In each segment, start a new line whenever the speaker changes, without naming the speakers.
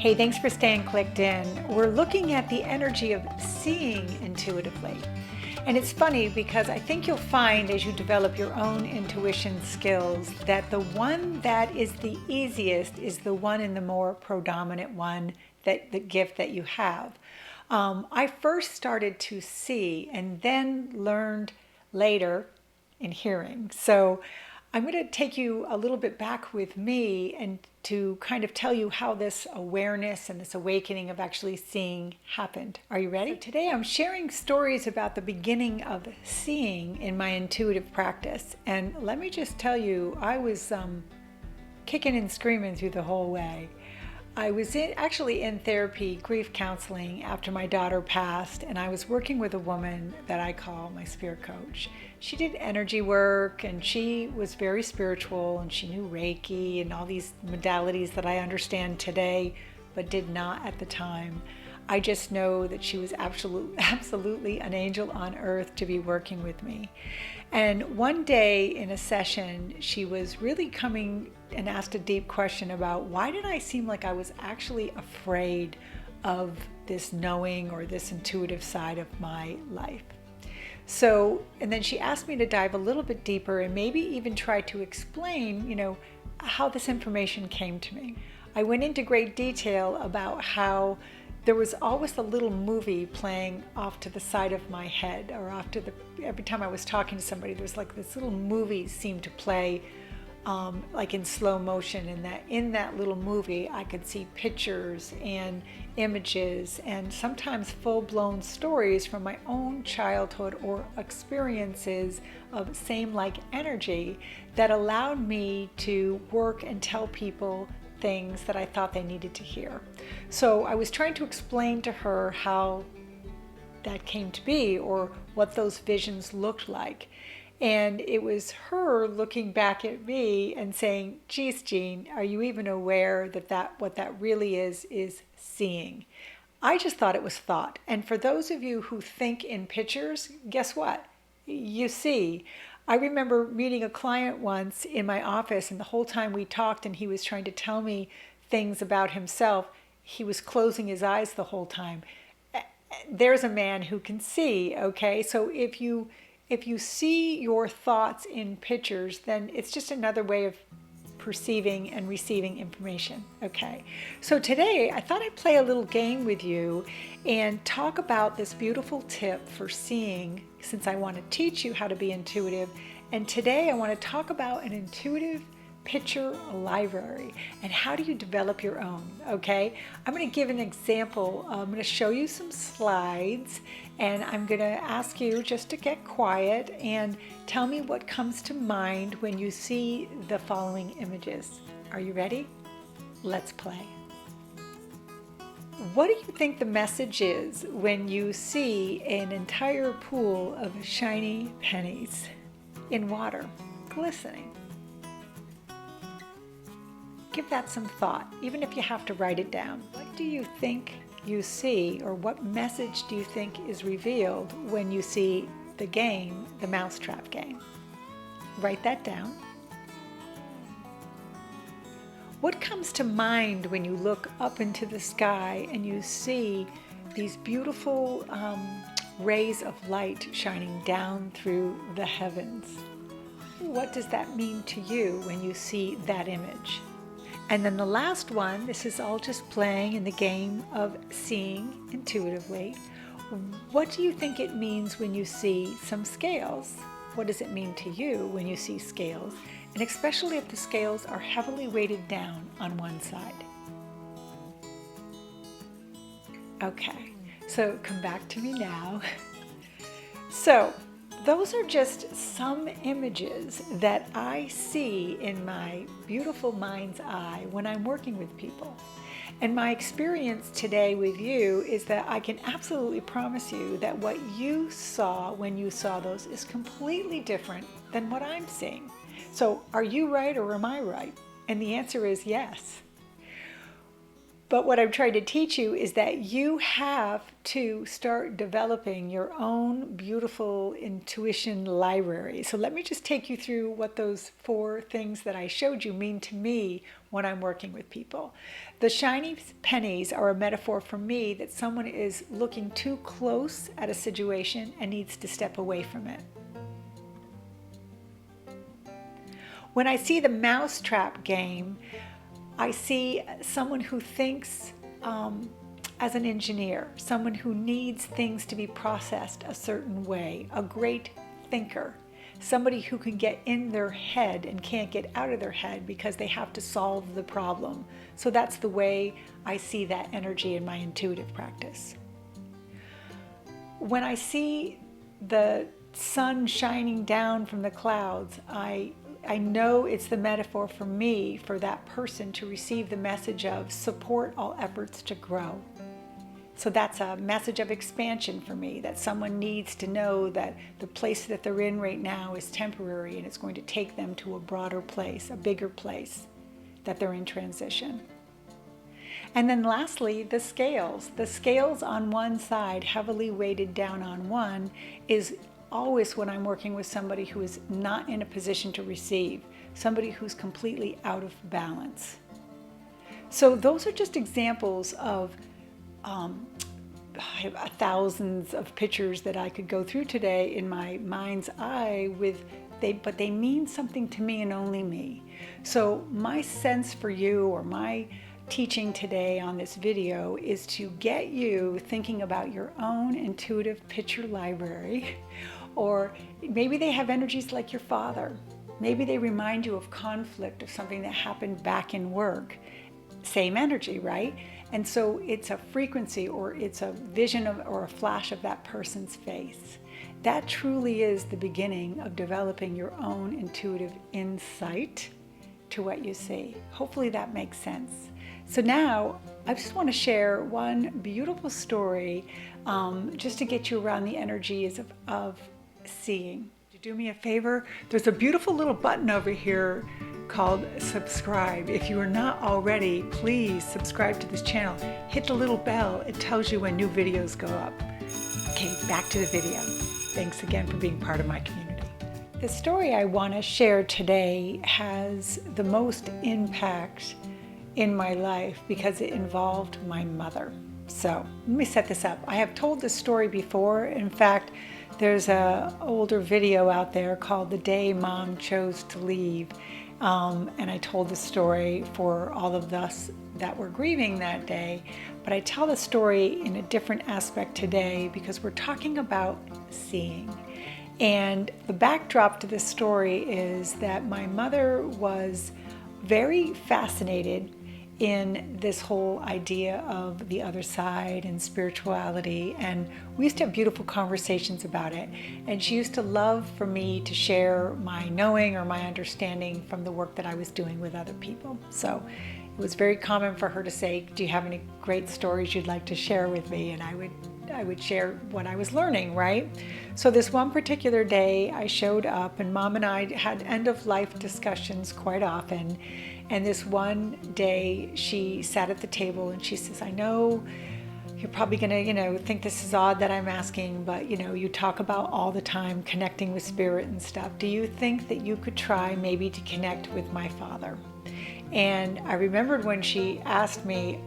Hey, thanks for staying clicked in. We're looking at the energy of seeing intuitively. And it's funny because I think you'll find as you develop your own intuition skills that the one that is the easiest is the one and the more predominant one, that the gift that you have. I first started to see and then learned later in hearing. So I'm going to take you a little bit back with me and to kind of tell you how this awareness and this awakening of actually seeing happened. Are you ready? So today I'm sharing stories about the beginning of seeing in my intuitive practice. And let me just tell you, I was kicking and screaming through the whole way. I was actually in therapy, grief counseling, after my daughter passed, and I was working with a woman that I call my spirit coach. She did energy work, and she was very spiritual, and she knew Reiki and all these modalities that I understand today, but did not at the time. I just know that she was absolutely an angel on earth to be working with me. And one day in a session, she was really coming and asked a deep question about why did I seem like I was actually afraid of this knowing or this intuitive side of my life. So, and then she asked me to dive a little bit deeper and maybe even try to explain, how this information came to me. I went into great detail about how there was always a little movie playing off to the side of my head, or every time I was talking to somebody, there was like this little movie seemed to play like in slow motion, and that in that little movie I could see pictures and images and sometimes full-blown stories from my own childhood or experiences of same-like energy that allowed me to work and tell people things that I thought they needed to hear. So I was trying to explain to her how that came to be or what those visions looked like. And it was her looking back at me and saying, geez, Jean, are you even aware that what that really is seeing? I just thought it was thought. And for those of you who think in pictures, guess what? You see. I remember meeting a client once in my office, and the whole time we talked and he was trying to tell me things about himself, he was closing his eyes the whole time. There's a man who can see, okay? So if you see your thoughts in pictures, then it's just another way of perceiving and receiving information, okay? So today I thought I'd play a little game with you and talk about this beautiful tip for seeing, since I want to teach you how to be intuitive. And today I want to talk about an intuitive picture library and how do you develop your own, okay? I'm going to give an example. I'm going to show you some slides, and I'm going to ask you just to get quiet and tell me what comes to mind when you see the following images. Are you ready? Let's play. What do you think the message is when you see an entire pool of shiny pennies in water, glistening? Give that some thought, even if you have to write it down. What do you think you see, or what message do you think is revealed when you see the game, the mousetrap game? Write that down. What comes to mind when you look up into the sky and you see these beautiful rays of light shining down through the heavens? What does that mean to you when you see that image? And then the last one, this is all just playing in the game of seeing intuitively. What do you think it means when you see some scales? What does it mean to you when you see scales? And especially if the scales are heavily weighted down on one side. Okay, so come back to me now. So those are just some images that I see in my beautiful mind's eye when I'm working with people. And my experience today with you is that I can absolutely promise you that what you saw when you saw those is completely different than what I'm seeing. So are you right or am I right? And the answer is yes. But what I'm trying to teach you is that you have to start developing your own beautiful intuition library. So let me just take you through what those 4 things that I showed you mean to me when I'm working with people. The shiny pennies are a metaphor for me that someone is looking too close at a situation and needs to step away from it. When I see the mousetrap game, I see someone who thinks as an engineer, someone who needs things to be processed a certain way, a great thinker, somebody who can get in their head and can't get out of their head because they have to solve the problem. So that's the way I see that energy in my intuitive practice. When I see the sun shining down from the clouds, I know it's the metaphor for me, for that person to receive the message of support all efforts to grow. So that's a message of expansion for me, that someone needs to know that the place that they're in right now is temporary and it's going to take them to a broader place, a bigger place, that they're in transition. And then lastly, the scales. The scales on one side, heavily weighted down on one, is always when I'm working with somebody who is not in a position to receive, somebody who's completely out of balance. So those are just examples of I have thousands of pictures that I could go through today in my mind's eye but they mean something to me and only me. So my sense for you, or my teaching today on this video, is to get you thinking about your own intuitive picture library. Or maybe they have energies like your father. Maybe they remind you of conflict, of something that happened back in work. Same energy, right? And so it's a frequency, or it's a vision of, or a flash of that person's face. That truly is the beginning of developing your own intuitive insight to what you see. Hopefully that makes sense. So now I just want to share one beautiful story just to get you around the energies of seeing. Would you do me a favor? There's a beautiful little button over here called subscribe. If you are not already, please subscribe to this channel. Hit the little bell. It tells you when new videos go up. Okay, back to the video. Thanks again for being part of my community. The story I want to share today has the most impact in my life because it involved my mother. So let me set this up. I have told this story before. In fact, there's an older video out there called The Day Mom Chose to Leave. And I told the story for all of us that were grieving that day. But I tell the story in a different aspect today because we're talking about seeing. And the backdrop to this story is that my mother was very fascinated in this whole idea of the other side and spirituality, and we used to have beautiful conversations about it. And she used to love for me to share my knowing or my understanding from the work that I was doing with other people. So it was very common for her to say, do you have any great stories you'd like to share with me? And I would share what I was learning, right? So this one particular day I showed up, and Mom and I had end-of-life discussions quite often. And this one day she sat at the table and she says, I know you're probably gonna, think this is odd that I'm asking, but you talk about all the time connecting with spirit and stuff. Do you think that you could try maybe to connect with my father? And I remembered when she asked me,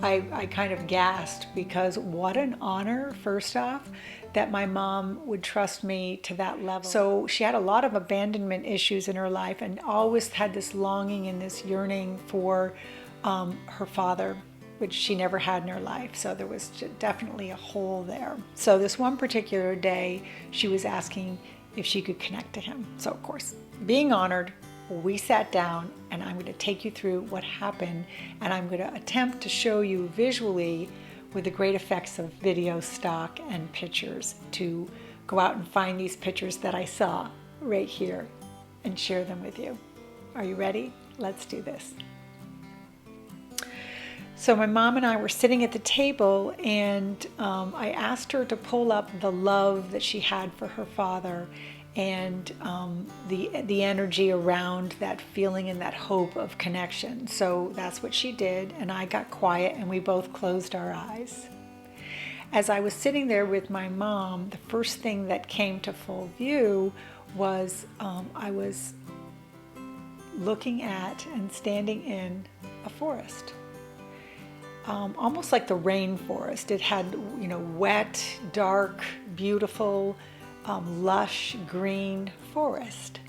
I kind of gasped, because what an honor, first off, that my mom would trust me to that level. So she had a lot of abandonment issues in her life and always had this longing and this yearning for her father, which she never had in her life. So there was definitely a hole there. So this one particular day, she was asking if she could connect to him. So of course, being honored, we sat down, and I'm going to take you through what happened, and I'm going to attempt to show you visually with the great effects of video stock and pictures to go out and find these pictures that I saw right here and share them with you. Are you ready? Let's do this. So my mom and I were sitting at the table, and I asked her to pull up the love that she had for her father. and the energy around that feeling and that hope of connection. So that's what she did, and I got quiet and we both closed our eyes. As I was sitting there with my mom, the first thing that came to full view was I was looking at and standing in a forest. Almost like the rainforest. It had, wet, dark, beautiful, lush green forest.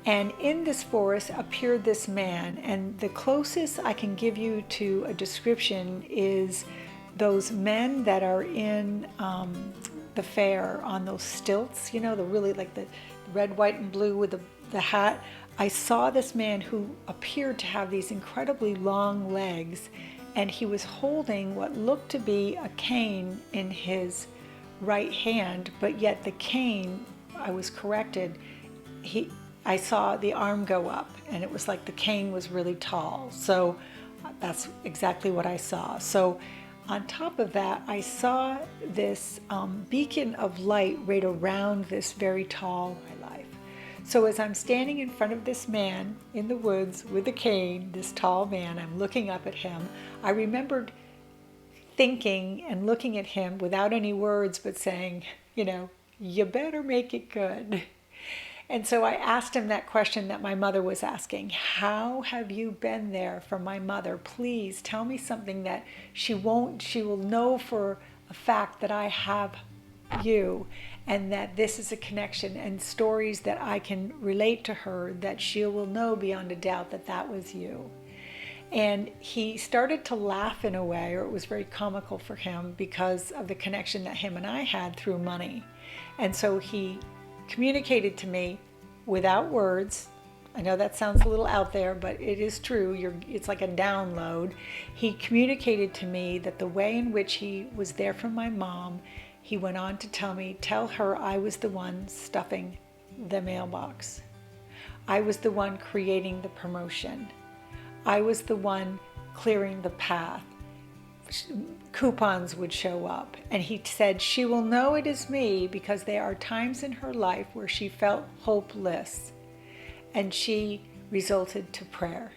And in this forest appeared this man, and the closest I can give you to a description is those men that are in the fair on those stilts, the really like the red, white, and blue with the hat. I saw this man who appeared to have these incredibly long legs, and he was holding what looked to be a cane in his right hand, but yet the cane, I was corrected, I saw the arm go up, and it was like the cane was really tall. So that's exactly what I saw. So on top of that, I saw this beacon of light right around this very tall life. So as I'm standing in front of this man in the woods with a cane, this tall man, I'm looking up at him. I remembered thinking and looking at him without any words, but saying, you better make it good. And so I asked him that question that my mother was asking. How have you been there for my mother? Please tell me something that she will know for a fact that I have you, and that this is a connection and stories that I can relate to her, that she will know beyond a doubt that that was you. And he started to laugh in a way, or it was very comical for him because of the connection that him and I had through money. And so he communicated to me without words. I know that sounds a little out there, but it is true. It's like a download. He communicated to me that the way in which he was there for my mom, he went on to tell her I was the one stuffing the mailbox. I was the one creating the promotion. I was the one clearing the path. Coupons would show up, and he said she will know it is me because there are times in her life where she felt hopeless, and she resorted to prayer.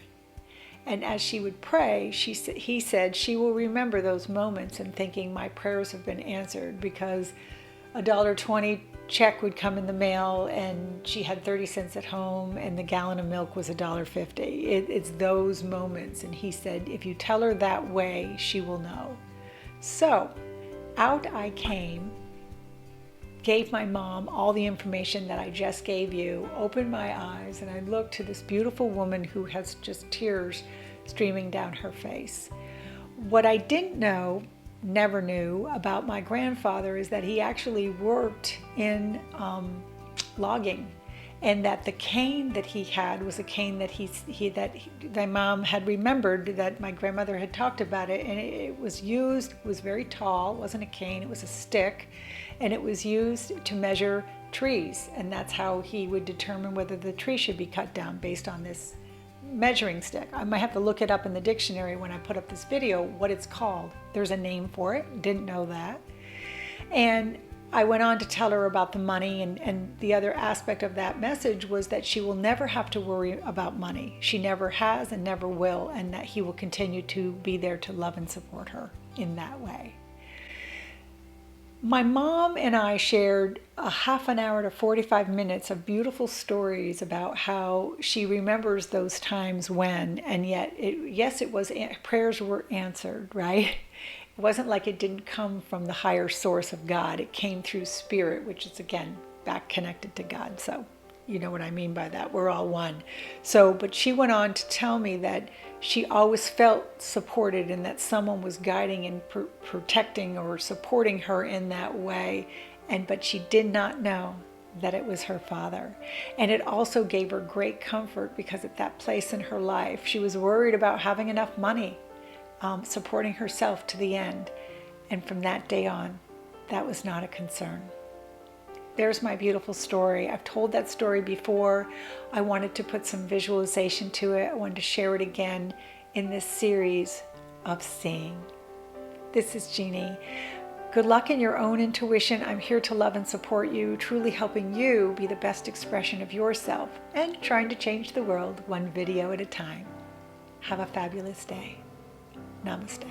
And as she would pray, he said she will remember those moments and thinking my prayers have been answered, because a $1.20 check would come in the mail and she had 30 cents at home and the gallon of milk was $1.50. It's those moments. And he said, if you tell her that way, she will know. So out I came, gave my mom all the information that I just gave you, opened my eyes, and I looked to this beautiful woman who has just tears streaming down her face. What I didn't know, never knew about my grandfather is that he actually worked in logging, and that the cane that he had was a cane that my mom had remembered, that my grandmother had talked about it, and it was very tall. It wasn't a cane, it was a stick, and it was used to measure trees, and that's how he would determine whether the tree should be cut down, based on this measuring stick. I might have to look it up in the dictionary when I put up this video, what it's called. There's a name for it, didn't know that. And I went on to tell her about the money, and the other aspect of that message was that she will never have to worry about money. She never has and never will, and that he will continue to be there to love and support her in that way. My mom and I shared a half an hour to 45 minutes of beautiful stories about how she remembers those times when, and yet, prayers were answered, right? It wasn't like it didn't come from the higher source of God. It came through spirit, which is, again, back connected to God. So you know what I mean by that. We're all one. So, but she went on to tell me that she always felt supported, and that someone was guiding and protecting or supporting her in that way. But she did not know that it was her father. And it also gave her great comfort, because at that place in her life, she was worried about having enough money, supporting herself to the end. And from that day on, that was not a concern. There's my beautiful story. I've told that story before. I wanted to put some visualization to it. I wanted to share it again in this series of seeing. This is Jeannie. Good luck in your own intuition. I'm here to love and support you, truly helping you be the best expression of yourself and trying to change the world one video at a time. Have a fabulous day. Namaste.